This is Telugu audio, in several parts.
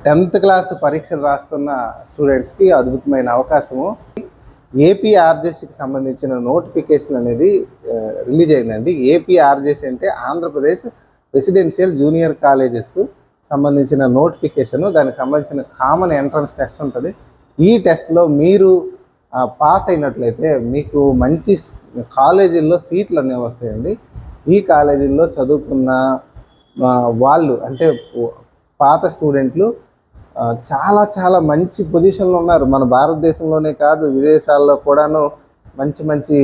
10th క్లాస్ పరీక్షలు రాస్తున్న స్టూడెంట్స్కి అద్భుతమైన అవకాశము. ఏపీ ఆర్జేసీకి సంబంధించిన నోటిఫికేషన్ అనేది రిలీజ్ అయిందండి. ఏపీ ఆర్జేసీ అంటే ఆంధ్రప్రదేశ్ రెసిడెన్షియల్ జూనియర్ కాలేజెస్ సంబంధించిన నోటిఫికేషను. దానికి సంబంధించిన కామన్ ఎంట్రన్స్ టెస్ట్ ఉంటుంది. ఈ టెస్ట్లో మీరు పాస్ అయినట్లయితే మీకు మంచి కాలేజీల్లో సీట్లు అనేవి వస్తాయండి. ఈ కాలేజీల్లో చదువుకున్న వాళ్ళు అంటే పాత స్టూడెంట్లు చాలా చాలా మంచి పొజిషన్లో ఉన్నారు. మన భారతదేశంలోనే కాదు, విదేశాల్లో కూడాను మంచి మంచి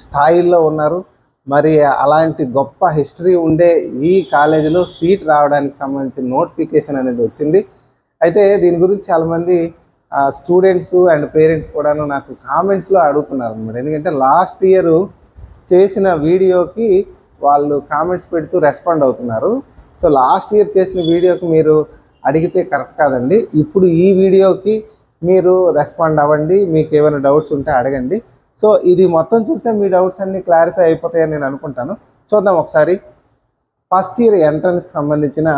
స్థాయిల్లో ఉన్నారు. మరి అలాంటి గొప్ప హిస్టరీ ఉండే ఈ కాలేజీలో సీట్ రావడానికి సంబంధించిన నోటిఫికేషన్ అనేది వచ్చింది. అయితే దీని గురించి చాలామంది స్టూడెంట్స్ అండ్ పేరెంట్స్ కూడాను నాకు కామెంట్స్లో అడుగుతున్నారు అన్నమాట. ఎందుకంటే లాస్ట్ ఇయర్ చేసిన వీడియోకి వాళ్ళు కామెంట్స్ పెడుతూ రెస్పాండ్ అవుతున్నారు. సో లాస్ట్ ఇయర్ చేసిన వీడియోకి మీరు అడిగితే కరెక్ట్ కాదండి. ఇప్పుడు ఈ వీడియోకి మీరు రెస్పాండ్ అవ్వండి. మీకు ఏమైనా డౌట్స్ ఉంటే అడగండి. సో ఇది మొత్తం చూస్తే మీ డౌట్స్ అన్నీ క్లారిఫై అయిపోతాయని నేను అనుకుంటాను. చూద్దాం ఒకసారి. ఫస్ట్ ఇయర్ ఎంట్రన్స్ సంబంధించిన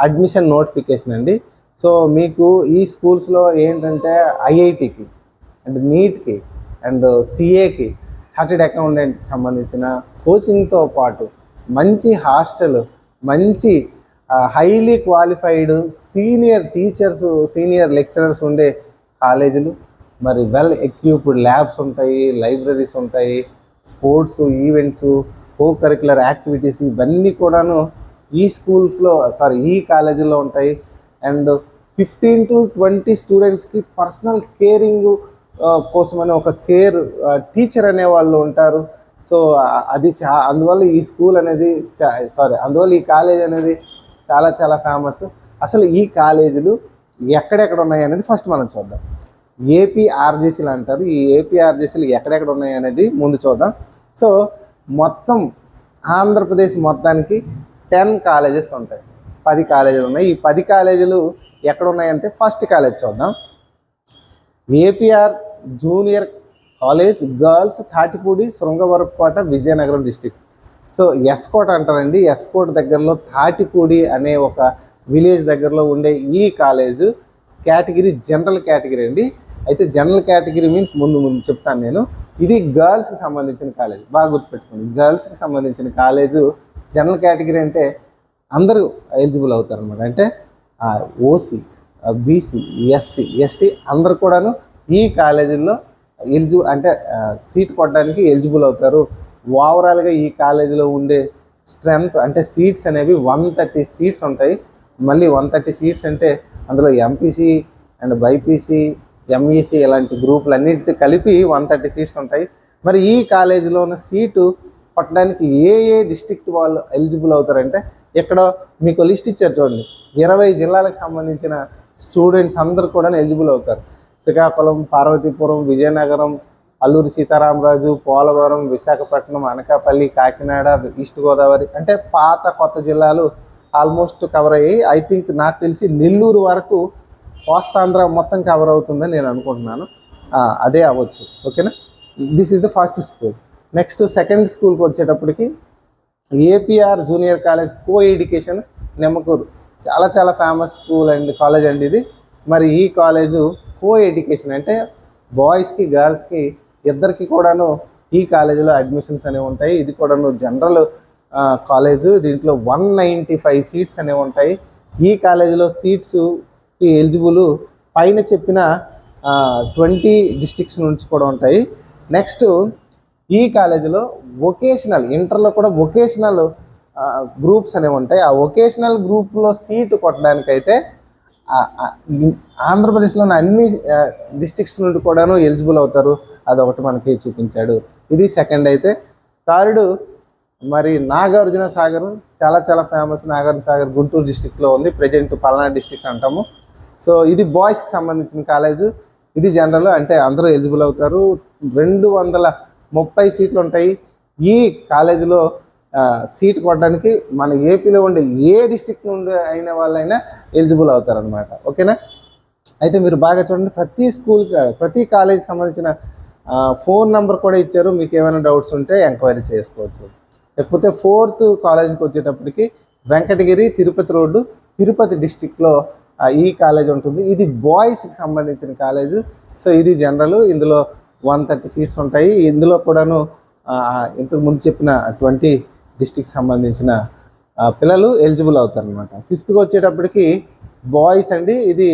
అడ్మిషన్ నోటిఫికేషన్ అండి. సో మీకు ఈ స్కూల్స్లో ఏంటంటే ఐఐటికి అండ్ నీట్కి అండ్ సిఏకి చార్టెడ్ అకౌంటెంట్కి సంబంధించిన కోచింగ్తో పాటు మంచి హాస్టల్, మంచి highly qualified senior teachers, senior lecturers ఉండే కాలేజీలు, మరి వెల్ ఎక్విప్డ్ ల్యాబ్స్ ఉంటాయి, లైబ్రరీస్ ఉంటాయి, sports events, co curricular activities ఇవన్నీ కూడాను ఈ కాలేజీలో ఉంటాయి. అండ్ 15 to 20 స్టూడెంట్స్కి పర్సనల్ కేరింగ్ కోసమని ఒక కేర్ టీచర్ అనేవాళ్ళు ఉంటారు. సో అది అందువల్ల ఈ స్కూల్ అనేది అందువల్ల ఈ కాలేజ్ అనేది చాలా చాలా ఫేమస్. అసలు ఈ కాలేజీలు ఎక్కడెక్కడ ఉన్నాయి అనేది ఫస్ట్ మనం చూద్దాం. ఏపీ ఆర్జేసీలు అంటారు. ఈ ఏపీ ఆర్జేసీలు ఎక్కడెక్కడ ఉన్నాయి అనేది ముందు చూద్దాం. సో మొత్తం ఆంధ్రప్రదేశ్ మొత్తానికి 10 కాలేజెస్ ఉంటాయి, 10 కాలేజీలు ఉన్నాయి. ఈ 10 కాలేజీలు ఎక్కడ ఉన్నాయంటే ఫస్ట్ కాలేజ్ చూద్దాం. APR junior college girls, Tatipudi, Srungavarapukota, Vizianagaram district. So S. Kota అంటారండి. ఎస్కోట దగ్గరలో తాటిపూడి అనే ఒక విలేజ్ దగ్గరలో ఉండే ఈ కాలేజు కేటగిరీ జనరల్ కేటగిరీ అండి. అయితే జనరల్ కేటగిరీ మీన్స్ ముందు చెప్తాను నేను. ఇది గర్ల్స్కి సంబంధించిన కాలేజ్, బాగా గుర్తుపెట్టుకోండి. గర్ల్స్కి సంబంధించిన కాలేజు జనరల్ కేటగిరీ అంటే అందరూ ఎలిజిబుల్ అవుతారు అన్నమాట. అంటే ఓసీ, బీసీ, ఎస్సీ, ఎస్టీ అందరు కూడాను ఈ కాలేజీల్లో సీట్ కొట్టడానికి ఎలిజిబుల్ అవుతారు. ఓవరాల్గా ఈ కాలేజీలో ఉండే స్ట్రెంత్ అంటే సీట్స్ అనేవి 130 సీట్స్ ఉంటాయి. మళ్ళీ 130 సీట్స్ అంటే అందులో ఎంపీసీ అండ్ బైపీసీ, ఎంఈసీ ఇలాంటి గ్రూపులు అన్నింటితో కలిపి 130 సీట్స్ ఉంటాయి. మరి ఈ కాలేజీలో ఉన్న సీటు కొట్టడానికి ఏ డిస్ట్రిక్ట్ వాళ్ళు ఎలిజిబుల్ అవుతారంటే ఇక్కడ మీకు లిస్ట్ ఇచ్చారు చూడండి. 20 జిల్లాలకు సంబంధించిన స్టూడెంట్స్ అందరూ కూడా ఎలిజిబుల్ అవుతారు. శ్రీకాకుళం, పార్వతీపురం, విజయనగరం, అల్లూరి సీతారామరాజు, పోలవరం, విశాఖపట్నం, అనకాపల్లి, కాకినాడ, ఈస్ట్ గోదావరి అంటే పాత కొత్త జిల్లాలు ఆల్మోస్ట్ కవర్ అయ్యాయి. ఐ థింక్ నాకు తెలిసి నెల్లూరు వరకు కోస్తాంధ్ర మొత్తం కవర్ అవుతుందని నేను అనుకుంటున్నాను. అదే అవ్వచ్చు. ఓకేనా. This is the first school. Next second స్కూల్కి వచ్చేటప్పటికి APR junior college co education Nemmakuru. చాలా చాలా ఫేమస్ స్కూల్ అండ్ కాలేజ్ అండి ఇది. మరి ఈ కాలేజు కో ఎడ్యుకేషన్ అంటే బాయ్స్కి గర్ల్స్కి ఇద్దరికి కూడాను ఈ కాలేజీలో అడ్మిషన్స్ అనేవి ఉంటాయి. ఇది కూడాను జనరల్ కాలేజు. దీంట్లో 195 సీట్స్ అనేవి ఉంటాయి. ఈ కాలేజీలో సీట్స్కి ఎలిజిబుల్ పైన చెప్పిన 20 డిస్ట్రిక్ట్స్ నుంచి కూడా ఉంటాయి. నెక్స్ట్ ఈ కాలేజీలో వొకేషనల్, ఇంటర్లో కూడా వొకేషనల్ గ్రూప్స్ అనేవి ఉంటాయి. ఆ వొకేషనల్ గ్రూప్లో సీటు కొట్టడానికైతే ఆంధ్రప్రదేశ్లోని అన్ని డిస్ట్రిక్ట్స్ నుండి కూడాను ఎలిజిబుల్ అవుతారు. అదొకటి మనకి చూపించాడు. ఇది సెకండ్. అయితే థర్డ్ మరి నాగార్జున సాగర్, చాలా చాలా ఫేమస్. నాగార్జున సాగర్ గుంటూరు డిస్టిక్లో ఉంది. ప్రజెంట్ పల్నాడు డిస్టిక్ అంటాము. సో ఇది బాయ్స్కి సంబంధించిన కాలేజు. ఇది జనరల్ అంటే అందరూ ఎలిజిబుల్ అవుతారు. 230 సీట్లు ఉంటాయి. ఈ కాలేజీలో సీట్ కొట్టడానికి మన ఏపీలో ఉండే ఏ డిస్ట్రిక్ట్ నుండి అయిన వాళ్ళైనా ఎలిజిబుల్ అవుతారనమాట. ఓకేనా. అయితే మీరు బాగా చూడండి. ప్రతి కాలేజీకి సంబంధించిన ఫోన్ నెంబర్ కూడా ఇచ్చారు. మీకు ఏమైనా డౌట్స్ ఉంటే ఎంక్వైరీ చేసుకోవచ్చు. లేకపోతే 4th కాలేజీకి వచ్చేటప్పటికి వెంకటగిరి తిరుపతి రోడ్డు, తిరుపతి డిస్టిక్లో ఈ కాలేజ్ ఉంటుంది. ఇది బాయ్స్కి సంబంధించిన కాలేజ్. సో ఇది జనరల్, ఇందులో 130 సీట్స్ ఉంటాయి. ఇందులో కూడాను ఇంతకు ముందు చెప్పిన 20 డిస్టిక్ సంబంధించిన పిల్లలు ఎలిజిబుల్ అవుతారు అనమాట. 5th వచ్చేటప్పటికి బాయ్స్ అండి, ఇది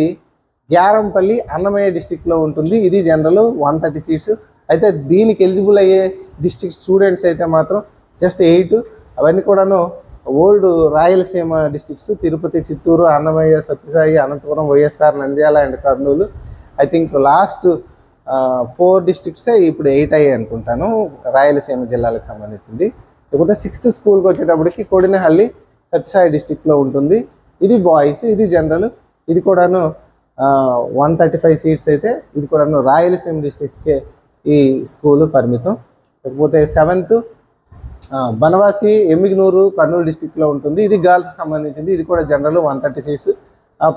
గ్యారంపల్లి అన్నమయ్య డిస్టిక్లో ఉంటుంది. ఇది జనరల్ 130 సీట్స్. అయితే దీనికి ఎలిజిబుల్ అయ్యే డిస్టిక్ స్టూడెంట్స్ అయితే మాత్రం జస్ట్ 8. అవన్నీ కూడాను old Rayalaseema districts: Tirupati, Chittoor, Annamayya, Sathya Sai, Anantapuram, YSR, Nandyal and Kurnool. I think last 4 డిస్ట్రిక్ట్సే ఇప్పుడు 8 అయ్యాయి అనుకుంటాను, రాయలసీమ జిల్లాలకు సంబంధించింది. లేకపోతే 6th స్కూల్కి వచ్చేటప్పటికి కొడినహల్లి సత్యసాయి డిస్టిక్లో ఉంటుంది. ఇది బాయ్స్, ఇది జనరల్. ఇది కూడాను 135 సీట్స్ అయితే ఇది కూడాను రాయలసీమ డిస్ట్రిక్ట్స్కే ఈ స్కూలు పరిమితం. లేకపోతే 7th బనవాసి, ఎమ్మిగనూరు, కర్నూలు డిస్టిక్లో ఉంటుంది. ఇది గర్ల్స్ సంబంధించింది. ఇది కూడా జనరల్ 130 సీట్స్.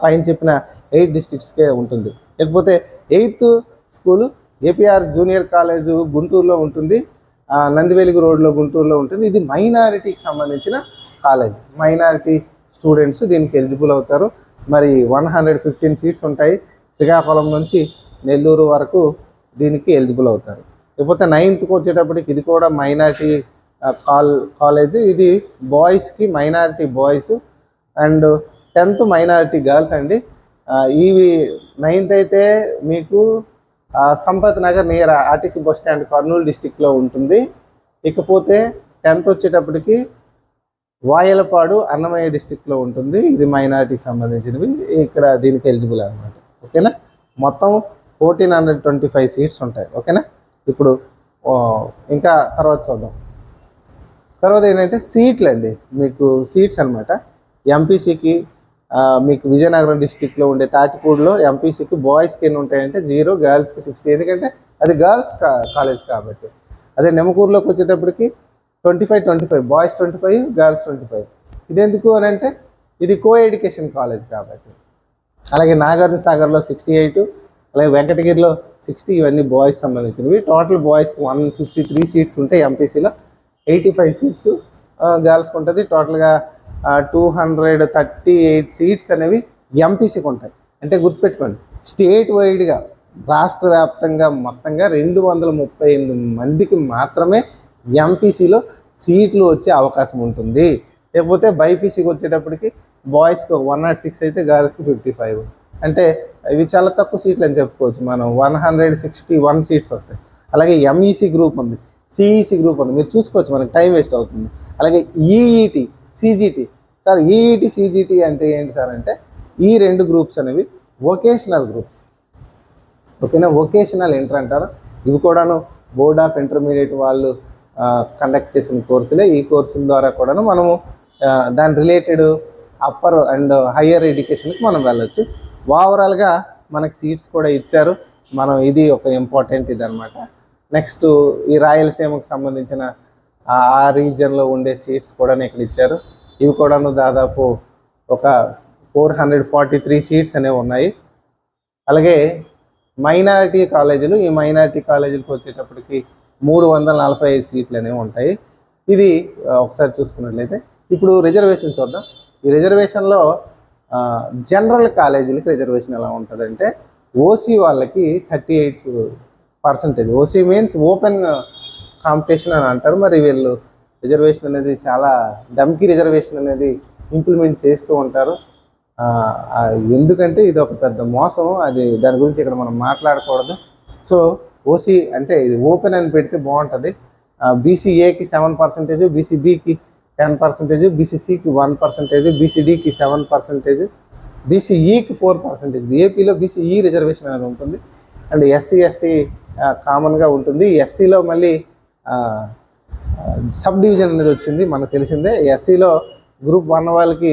పైన చెప్పిన 8 డిస్ట్రిక్ట్స్కే ఉంటుంది. లేకపోతే 8th school APR junior college గుంటూరులో ఉంటుంది. నందివెలుగు రోడ్లో గుంటూరులో ఉంటుంది. ఇది మైనారిటీకి సంబంధించిన కాలేజ్. మైనారిటీ స్టూడెంట్స్ దీనికి ఎలిజిబుల్ అవుతారు. మరి 115 సీట్స్ ఉంటాయి. శ్రీకాకుళం నుంచి నెల్లూరు వరకు దీనికి ఎలిజిబుల్ అవుతారు. లేకపోతే 9th వచ్చేటప్పటికి ఇది కూడా మైనారిటీ కాలేజ్. ఇది బాయ్స్కి minority boys and 10th minority girls అండి. ఇవి 9th అయితే మీకు Sampath Nagar near RTC bus stand Kurnool డిస్టిక్లో ఉంటుంది. ఇకపోతే 10th వచ్చేటప్పటికి వాయలపాడు అన్నమయ్య డిస్టిక్లో ఉంటుంది. ఇది మైనారిటీకి సంబంధించినవి. ఇక్కడ దీనికి ఎలిజిబుల్ అనమాట. ఓకేనా, మొత్తం 1425 సీట్స్ ఉంటాయి. ఓకేనా, ఇప్పుడు ఇంకా తర్వాత చూద్దాం. తర్వాత ఏంటంటే సీట్లు అండి, మీకు సీట్స్ అనమాట. ఎంపీసీకి మీకు విజయనగరం డిస్టిక్లో ఉండే తాటిపూడిలో ఎంపీసీకి బాయ్స్కి ఎన్ని ఉంటాయంటే 0, గర్ల్స్కి 60. ఎందుకంటే అది గర్ల్స్ కాలేజ్ కాబట్టి. అదే నెమకూరులోకి వచ్చేటప్పటికి 25 బాయ్స్ 25, గర్ల్స్ 25. ఇదెందుకు అని అంటే ఇది కో ఎడ్యుకేషన్ కాలేజ్ కాబట్టి. అలాగే నాగార్జున సాగర్లో 68, అలాగే వెంకటగిరిలో 60. ఇవన్నీ బాయ్స్ సంబంధించినవి. టోటల్ బాయ్స్కి 153 సీట్స్ ఉంటాయి. ఎంపీసీలో 85 సీట్స్ గర్ల్స్కి ఉంటుంది. టోటల్గా 238 సీట్స్ అనేవి ఎంపీసీకి ఉంటాయి. అంటే గుర్తుపెట్టుకోండి, స్టేట్ వైడ్గా రాష్ట్ర వ్యాప్తంగా మొత్తంగా 238 మందికి మాత్రమే ఎంపీసీలో సీట్లు వచ్చే అవకాశం ఉంటుంది. లేకపోతే బైపీసీకి వచ్చేటప్పటికి బాయ్స్కి 106 అయితే గర్ల్స్కి 55. అంటే ఇవి చాలా తక్కువ సీట్లు అని చెప్పుకోవచ్చు. మనం 161 సీట్స్ వస్తాయి. అలాగే ఎంఈసీ గ్రూప్ ఉంది, సిఈసి గ్రూప్ ఉంది. మీరు చూసుకోవచ్చు, మనకి టైం వేస్ట్ అవుతుంది. అలాగే ఈఈటి, సిజిటి. సార్ ఈఈటి, సిజిటి అంటే ఏంటి సార్ అంటే ఈ 2 గ్రూప్స్ అనేవి వొకేషనల్ గ్రూప్స్. ఓకేనా, వొకేషనల్ ఎంటర్ అంటారు. ఇవి కూడాను బోర్డ్ ఆఫ్ ఇంటర్మీడియట్ వాళ్ళు కండక్ట్ చేసిన కోర్సులే. ఈ కోర్సుల ద్వారా కూడాను మనము దాని రిలేటెడ్ అప్పర్ అండ్ హయ్యర్ ఎడ్యుకేషన్కి మనం వెళ్ళొచ్చు. ఓవరాల్గా మనకి సీట్స్ కూడా ఇచ్చారు. మనం ఇది ఒక ఇంపార్టెంట్ ఇది అనమాట. నెక్స్ట్ ఈ రాయలసీమకు సంబంధించిన ఆ రీజియన్లో ఉండే సీట్స్ కూడా ఇక్కడ ఇచ్చారు. ఇవి కూడాను దాదాపు ఒక 443 సీట్స్ అనేవి ఉన్నాయి. అలాగే మైనారిటీ కాలేజీలు, ఈ మైనారిటీ కాలేజీలకు వచ్చేటప్పటికి 345 సీట్లు అనేవి ఉంటాయి. ఇది ఒకసారి చూసుకున్నట్లయితే ఇప్పుడు రిజర్వేషన్ చూద్దాం. ఈ రిజర్వేషన్లో జనరల్ కాలేజీలకి రిజర్వేషన్ ఎలా ఉంటుందంటే ఓసీ వాళ్ళకి 38%. ఓసీ మీన్స్ ఓపెన్ కాంపిటీషన్ అని అంటారు. మరి వీళ్ళు రిజర్వేషన్ అనేది చాలా డమ్కి రిజర్వేషన్ అనేది ఇంప్లిమెంట్ చేస్తూ ఉంటారు. ఎందుకంటే ఇది ఒక పెద్ద మోసం. దాని గురించి ఇక్కడ మనం మాట్లాడకూడదు. సో ఓసీ అంటే ఇది ఓపెన్ అని పెడితే బాగుంటుంది. బీసీఏకి 7%, బీసీబీకి 10%, బీసీసీకి 1%, బీసీడీకి 7%, బీసీఈకి 4%. ఏపీలో బీసీఈ రిజర్వేషన్ అనేది ఉంటుంది. అండ్ ఎస్సీ ఎస్టీ కామన్గా ఉంటుంది. ఎస్సీలో మళ్ళీ సబ్ డివిజన్ అనేది వచ్చింది, మనకు తెలిసిందే. ఎస్సీలో గ్రూప్ 1 వాళ్ళకి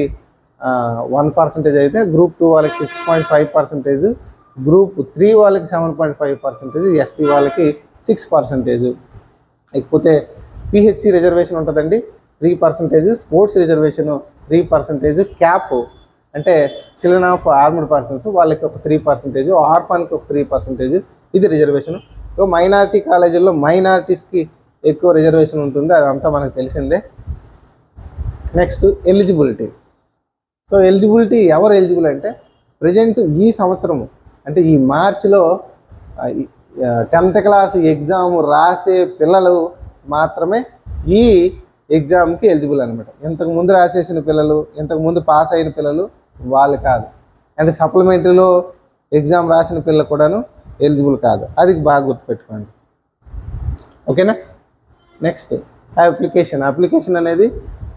1% అయితే, గ్రూప్ 2 వాళ్ళకి 6.5%, గ్రూప్ 3 వాళ్ళకి 7.5%, ఎస్టీ వాళ్ళకి 6%. ఇకపోతే పిహెచ్సి రిజర్వేషన్ ఉంటుందండి 3%, స్పోర్ట్స్ రిజర్వేషన్ 3%, క్యాప్ అంటే చిల్డ్రన్ ఆఫ్ ఆర్మ్డ్ పర్సన్స్ వాళ్ళకి ఒక 3%, ఆర్ఫన్కి ఒక 3%. ఇది రిజర్వేషన్. మైనారిటీ కాలేజీల్లో మైనారిటీస్కి ఎక్కువ రిజర్వేషన్ ఉంటుంది, అదంతా మనకు తెలిసిందే. Next eligibility. సో ఎలిజిబిలిటీ ఎవరు ఎలిజిబుల్ అంటే ప్రజెంట్ ఈ సంవత్సరము అంటే ఈ మార్చిలో 10th క్లాస్ ఎగ్జామ్ రాసే పిల్లలు మాత్రమే ఈ ఎగ్జామ్కి ఎలిజిబుల్ అనమాట. ఇంతకుముందు రాసేసిన పిల్లలు, ఇంతకుముందు పాస్ అయిన పిల్లలు వాళ్ళు కాదు. అంటే సప్లిమెంటరీలో ఎగ్జామ్ రాసిన పిల్లలు కూడాను ఎలిజిబుల్ కాదు. అది బాగా గుర్తుపెట్టుకోండి, ఓకేనా. నెక్స్ట్ అప్లికేషన్ అనేది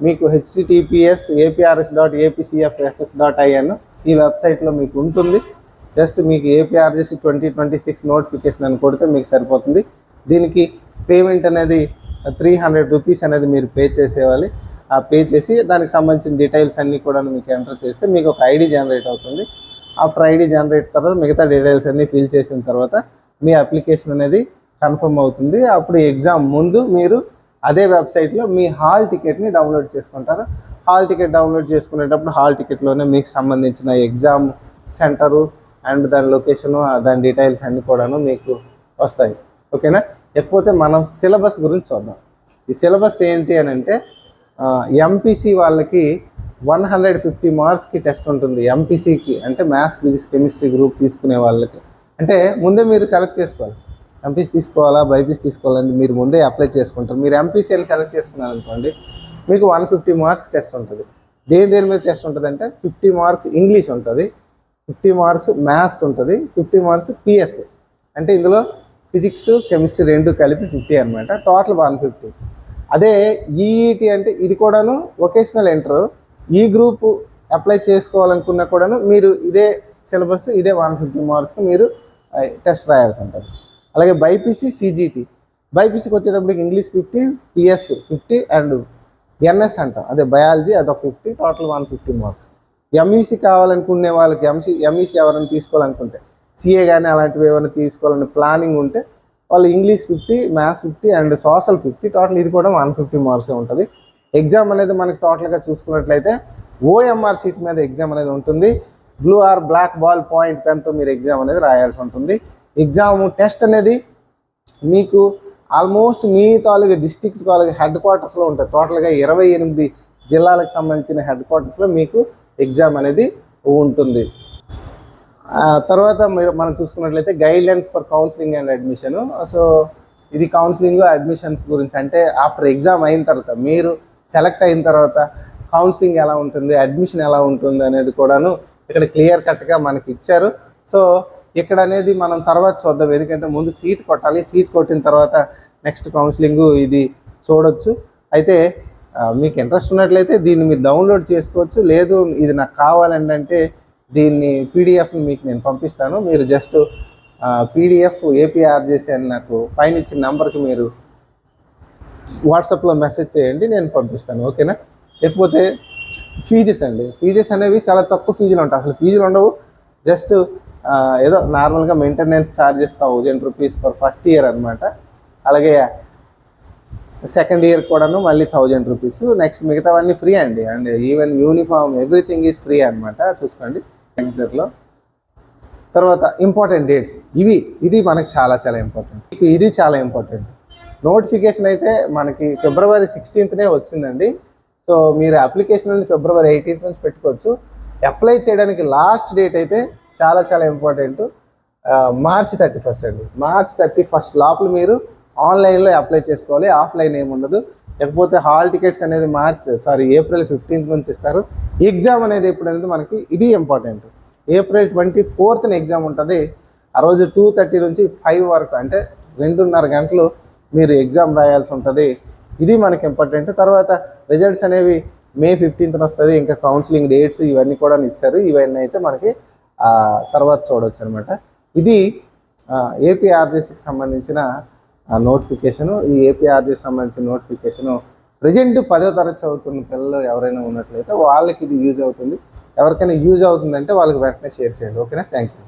మీకు https://aprs.apcfss.in ఈ వెబ్సైట్లో మీకు ఉంటుంది. జస్ట్ మీకు ఏపీఆర్జేసీ 2026 నోటిఫికేషన్ అని కొడితే మీకు సరిపోతుంది. దీనికి పేమెంట్ అనేది 300 రూపీస్ అనేది మీరు పే చేసేవాలి. ఆ పే చేసి దానికి సంబంధించిన డీటెయిల్స్ అన్నీ కూడా మీకు ఎంటర్ చేస్తే మీకు ఒక ఐడి జనరేట్ అవుతుంది. ఆఫ్టర్ ఐడి జనరేట్ తర్వాత మిగతా డీటెయిల్స్ అన్నీ ఫిల్ చేసిన తర్వాత మీ అప్లికేషన్ అనేది కన్ఫర్మ్ అవుతుంది. అప్పుడు ఎగ్జామ్ ముందు మీరు అదే వెబ్సైట్లో మీ హాల్ టికెట్ని డౌన్లోడ్ చేసుకుంటారు. హాల్ టికెట్ డౌన్లోడ్ చేసుకునేటప్పుడు హాల్ టికెట్లోనే మీకు సంబంధించిన ఎగ్జామ్ సెంటరు అండ్ దాని లొకేషను, దాని డీటెయిల్స్ అన్నీ కూడాను మీకు వస్తాయి, ఓకేనా. లేకపోతే మనం సిలబస్ గురించి చూద్దాం. ఈ సిలబస్ ఏంటి అని అంటే ఎంపీసీ వాళ్ళకి 150 మార్క్స్కి టెస్ట్ ఉంటుంది. ఎంపీసీకి అంటే మ్యాథ్స్, ఫిజిక్స్, కెమిస్ట్రీ గ్రూప్ తీసుకునే వాళ్ళకి. అంటే ముందే మీరు సెలెక్ట్ చేసుకోవాలి, ఎంపీసీ తీసుకోవాలా బైపీసీ తీసుకోవాలని మీరు ముందే అప్లై చేసుకుంటారు. మీరు ఎంపీసీ అని సెలెక్ట్ చేసుకున్నారు అనుకోండి, మీకు 150 మార్క్స్ టెస్ట్ ఉంటుంది. దేని మీద టెస్ట్ ఉంటుంది అంటే 50 మార్క్స్ ఇంగ్లీష్ ఉంటుంది, 50 మార్క్స్ మ్యాథ్స్ ఉంటుంది, 50 మార్క్స్ పిఎస్ అంటే ఇందులో ఫిజిక్స్ కెమిస్ట్రీ రెండు కలిపి 50 అనమాట. టోటల్ 150. అదే ఈఈటీ అంటే ఇది కూడాను వొకేషనల్ ఇంటర్. ఈ గ్రూప్ అప్లై చేసుకోవాలనుకున్నా కూడాను మీరు ఇదే సిలబస్, ఇదే 150 మార్క్స్కి మీరు టెస్ట్ రాయాల్సి ఉంటుంది. అలాగే బైపీసీ సిజిటి, బైపీసీకి వచ్చేటప్పటికి ఇంగ్లీష్ 50, పిఎస్ 50 అండ్ ఎన్ఎస్ అంటాం, అదే బయాలజీ, అదొక 50, టోటల్ 150 మార్క్స్. ఎంఈసీ కావాలనుకునే వాళ్ళకి ఎంఈసీ ఎవరైనా తీసుకోవాలనుకుంటే, సిఏ కానీ అలాంటివి ఏమైనా తీసుకోవాలని ప్లానింగ్ ఉంటే వాళ్ళు English 50, maths 50 and social 50, total ఇది కూడా 150 మార్క్సే ఉంటుంది. ఎగ్జామ్ అనేది మనకి టోటల్గా చూసుకున్నట్లయితే ఓఎంఆర్ షీట్ మీద ఎగ్జామ్ అనేది ఉంటుంది. Blue or black ball point పెన్తో మీరు ఎగ్జామ్ అనేది రాయాల్సి ఉంటుంది. ఎగ్జామ్ టెస్ట్ అనేది మీకు ఆల్మోస్ట్ మీ తాలూకా డిస్ట్రిక్ట్ తాలూకా హెడ్ క్వార్టర్స్లో ఉంటుంది. టోటల్గా 28 జిల్లాలకు సంబంధించిన హెడ్ క్వార్టర్స్లో మీకు ఎగ్జామ్ అనేది ఉంటుంది. తర్వాత మనం చూసుకున్నట్లయితే guidelines for counselling and admission. So ఇది కౌన్సిలింగ్ అడ్మిషన్స్ గురించి, అంటే ఆఫ్టర్ ఎగ్జామ్ అయిన తర్వాత మీరు సెలెక్ట్ అయిన తర్వాత కౌన్సిలింగ్ ఎలా ఉంటుంది, అడ్మిషన్ ఎలా ఉంటుంది అనేది కూడాను ఇక్కడ క్లియర్ కట్గా మనకి ఇచ్చారు. సో ఇక్కడ అనేది మనం తర్వాత చూద్దాం, ఎందుకంటే ముందు సీట్ కొట్టాలి. సీట్ కొట్టిన తర్వాత నెక్స్ట్ కౌన్సిలింగ్ ఇది చూడొచ్చు. అయితే మీకు ఇంట్రెస్ట్ ఉన్నట్లయితే దీన్ని మీరు డౌన్లోడ్ చేసుకోవచ్చు. లేదు ఇది నాకు కావాలండి అంటే దీన్ని పీడిఎఫ్ని మీకు నేను పంపిస్తాను. మీరు జస్ట్ పీడిఎఫ్ ఏపీఆర్జేసీ అని నాకు పైన ఇచ్చిన నెంబర్కి మీరు వాట్సాప్లో మెసేజ్ చేయండి, నేను పంపిస్తాను, ఓకేనా. లేకపోతే ఫీజెస్ అనేవి చాలా తక్కువ ఫీజులు ఉంటాయి, అసలు ఫీజులు ఉండవు. జస్ట్ ఏదో నార్మల్గా maintenance charges 1000 rupees for first year అనమాట. అలాగే సెకండ్ ఇయర్ కూడాను మళ్ళీ 1000 రూపీస్. నెక్స్ట్ మిగతావన్నీ ఫ్రీ అండి. And even uniform everything is free అనమాట. చూసుకోండి లెక్చర్లో. తర్వాత ఇంపార్టెంట్ డేట్స్ ఇది మనకి చాలా ఇంపార్టెంట్. ఇది చాలా ఇంపార్టెంట్. నోటిఫికేషన్ అయితే మనకి February 16th వచ్చిందండి. సో మీరు అప్లికేషన్ అనేది February 18th నుంచి పెట్టుకోవచ్చు. అప్లై చేయడానికి లాస్ట్ డేట్ అయితే చాలా ఇంపార్టెంట్, March 31st అండి. March 31st లోపల మీరు ఆన్లైన్లో అప్లై చేసుకోవాలి, ఆఫ్లైన్ ఏమి ఉండదు. లేకపోతే హాల్ టికెట్స్ అనేది April 15th నుంచి ఇస్తారు. ఎగ్జామ్ అనేది ఎప్పుడు అనేది మనకి ఇది ఇంపార్టెంట్. April 24th ఎగ్జామ్ ఉంటుంది. ఆ రోజు 2:30 నుంచి 5 వరకు అంటే 2.5 గంటలు మీరు ఎగ్జామ్ రాయాల్సి ఉంటుంది. ఇది మనకి ఇంపార్టెంట్. తర్వాత రిజల్ట్స్ అనేవి May 15th వస్తుంది. ఇంకా కౌన్సిలింగ్ డేట్స్ ఇవన్నీ కూడా ఇచ్చారు. ఇవన్నీ అయితే మనకి తర్వాత చూడవచ్చు అనమాట. ఇది ఏపీఆర్జేసీకి సంబంధించిన నోటిఫికేషను. ఈ ఏపీఆర్జేసీకి సంబంధించిన నోటిఫికేషను ప్రజెంట్ 10వ తరగతి చదువుతున్న పిల్లలు ఎవరైనా ఉన్నట్లయితే వాళ్ళకి ఇది యూజ్ అవుతుంది. ఎవరికైనా యూజ్ అవుతుందంటే వాళ్ళకి వెంటనే షేర్ చేయండి, ఓకేనా. Thank you.